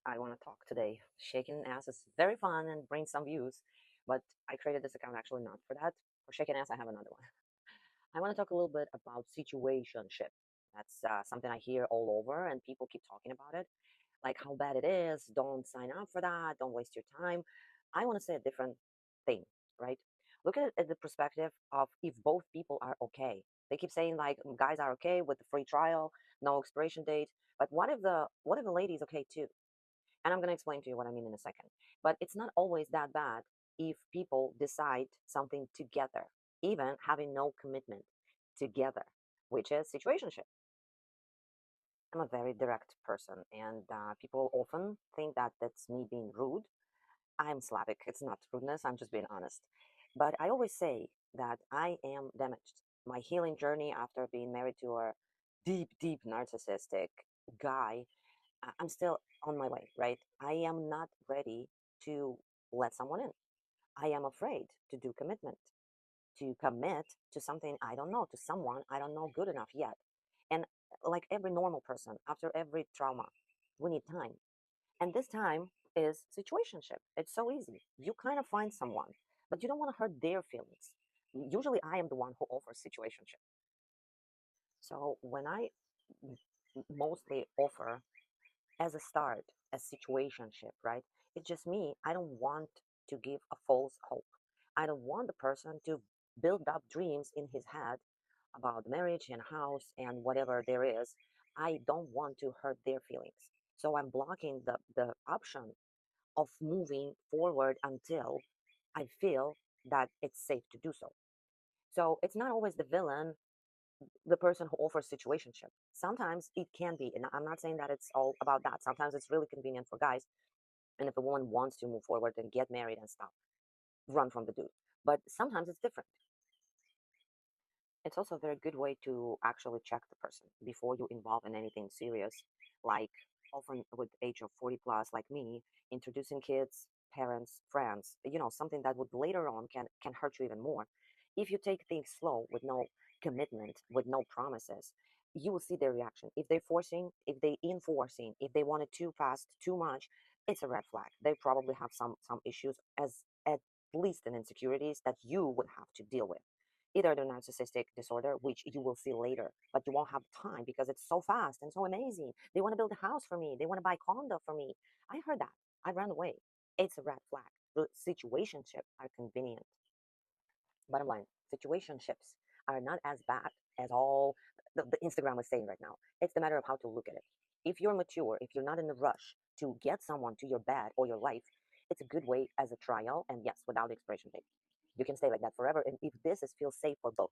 I want to talk today. Shaking ass is very fun and brings some views, but I created this account actually not for that. For shaking ass, I have another one. I want to talk a little bit about situationship. That's something I hear all over, and people keep talking about it, like how bad it is. Don't sign up for that. Don't waste your time. I want to say a different thing, right? Look at it at the perspective of if both people are okay. They keep saying like guys are okay with the free trial, no expiration date. But what if the lady is okay too? And I'm going to explain to you what I mean in a second. But it's not always that bad if people decide something together, even having no commitment together, which is situationship. I'm a very direct person, and people often think that that's me being rude. I'm Slavic. It's not rudeness. I'm just being honest. But I always say that I am damaged. My healing journey after being married to a deep, deep narcissistic guy, I'm still on my way, right? I am not ready to let someone in. I am afraid to do commitment, to commit to something I don't know, to someone I don't know good enough yet. And like every normal person, after every trauma, we need time. And this time is situationship. It's so easy. You kind of find someone, but you don't want to hurt their feelings. Usually, I am the one who offers situationship. So when I mostly offer as a start, a situationship, right? It's just me. I don't want to give a false hope. I don't want the person to build up dreams in his head about marriage and house and whatever there is. I don't want to hurt their feelings. So I'm blocking the option of moving forward until I feel that it's safe to do so. So it's not always the villain, the person who offers situationship. Sometimes it can be, and I'm not saying that it's all about that. Sometimes it's really convenient for guys, and if a woman wants to move forward and get married and stuff, run from the dude. But sometimes it's different. It's also a very good way to actually check the person before you involve in anything serious, like often with age of 40 plus, like me, introducing kids, parents, friends, something that would later on can hurt you even more. If you take things slow with no commitment, with no promises, you will see their reaction. If they're forcing, if they enforcing, if they want it too fast, too much, it's a red flag. They probably have some issues as at least an insecurities that you would have to deal with, either the narcissistic disorder, which you will see later, but you won't have time because it's so fast and so amazing. They want to build a house for me. They want to buy condo for me. I heard that. I ran away. It's a red flag. The situationship are convenient. Bottom line, situationships are not as bad as all the Instagram is saying right now. It's the matter of how to look at it. If you're mature, if you're not in a rush to get someone to your bed or your life, it's a good way as a trial, and yes, without the expiration date. You can stay like that forever, and if this is feels safe for both.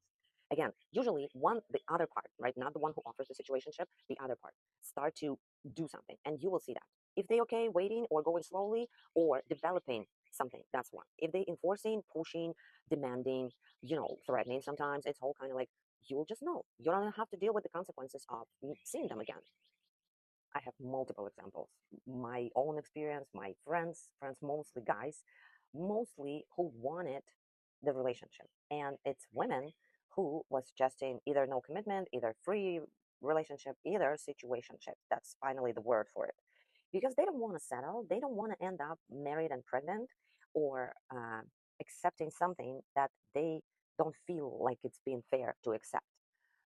Again, usually the other part, right? Not the one who offers the situationship, the other part. Start to do something, and you will see that. If they okay waiting or going slowly or developing something, that's one. If they enforcing, pushing, demanding, threatening sometimes, it's all kind of like you will just know. You don't have to deal with the consequences of seeing them again. I have multiple examples. My own experience, my friends mostly guys, mostly who wanted the relationship. And it's women who was just in either no commitment, either free relationship, either situationship. That's finally the word for it. Because they don't want to settle, they don't want to end up married and pregnant or accepting something that they don't feel like it's being fair to accept.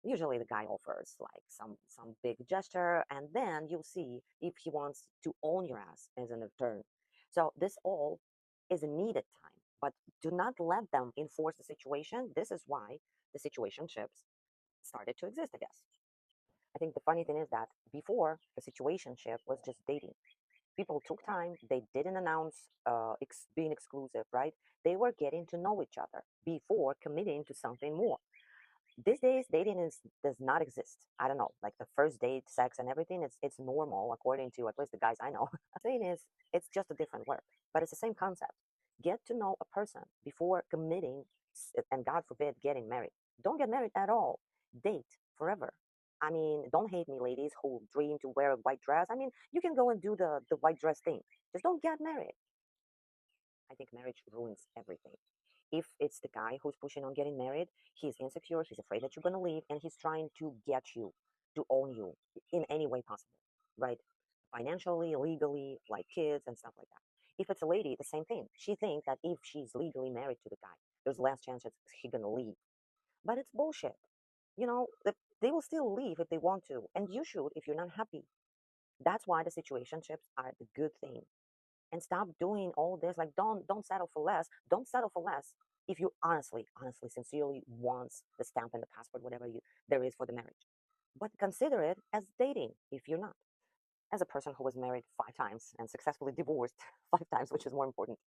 Usually the guy offers like some big gesture, and then you'll see if he wants to own your ass as an return. So this all is a needed time, but do not let them enforce the situation. This is why the situationships started to exist, I guess. I think the funny thing is that before, the situationship was just dating. People took time, they didn't announce being exclusive, right? They were getting to know each other before committing to something more. These days dating does not exist. I don't know, like the first date, sex, and everything, it's normal according to at least the guys I know. The thing is, it's just a different word, but it's the same concept. Get to know a person before committing, and God forbid getting married. Don't get married at all. Date forever. I mean, don't hate me, ladies who dream to wear a white dress. I mean, you can go and do the white dress thing, just don't get married. I think marriage ruins everything. If it's the guy who's pushing on getting married, he's insecure, he's afraid that you're going to leave, and he's trying to get you to own you in any way possible, right? financially, legally, like kids and stuff like that. If it's a lady, the same thing. She thinks that if she's legally married to the guy, there's less chance that he's gonna leave. But it's bullshit. You know, they will still leave if they want to, and you should if you're not happy. That's why the situationships are the good thing. And stop doing all this. Like, don't settle for less. Don't settle for less if you honestly, sincerely wants the stamp and the passport, whatever you there is for the marriage. But consider it as dating if you're not. As a person who was married 5 times and successfully divorced 5 times, which is more important,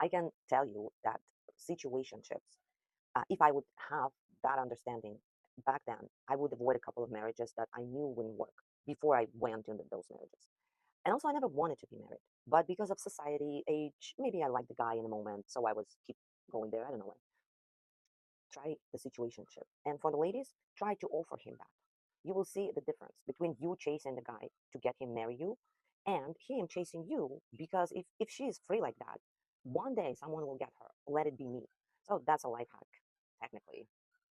I can tell you that situationships, if I would have that understanding back then, I would avoid a couple of marriages that I knew wouldn't work before I went into those marriages. And also, I never wanted to be married, but because of society, age, maybe I liked the guy in a moment, so I was keep going there. I don't know. Try the situationship, and for the ladies, try to offer him that. You will see the difference between you chasing the guy to get him marry you, and him chasing you because if she is free like that, one day someone will get her. Let it be me. So that's a life hack, technically.